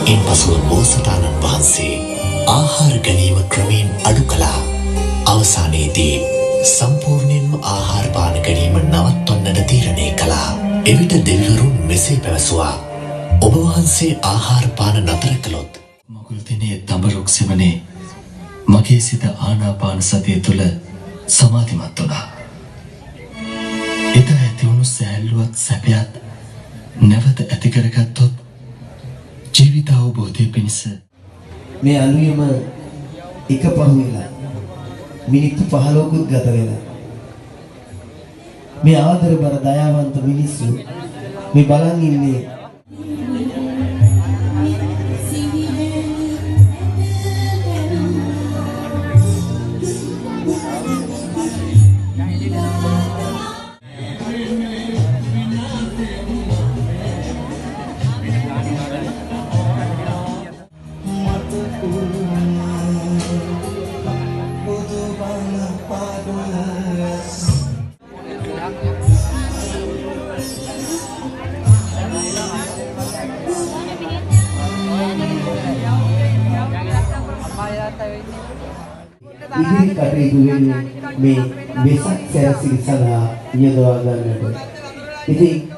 ඉන්පසුව බෝසතාණන් වහන්සේ ආහාර ගැනීම ක්‍රමයෙන් අඩු කළා. අවසානයේදී සම්පූර්ණයෙන්ම ආහාර පාන ගැනීම නවත්වන්නට තීරණය කළා. එවිට දෙවිවරුන් මෙසේ පැවසුවා. ඔබ වහන්සේ ආහාර පාන නතර කළොත් මගුල් දිනේ දඹරුක් සෙවනේ මගේ සිත ආනාපාන සතිය තුළ සමාධිමත් වුණා. එදා ඇතිවුණු සෑල්ලුවත් සැපයත් නැවත ඇති කරගත්තොත් ජීවිත අවබෝධය පිණිස මේ අලුයම එක පහුවෙලා මිනිත්තු 15කුත් ගත වෙලා මේ ආදර බර දයාවන්ත මිනිස්සු මේ බලන් ඉන්නේ ඉදිරි කටයුතු වෙන්නේ මේ වෙසක් සැරසිලි සඳහා යොදවා ගන්නට. ඉතින්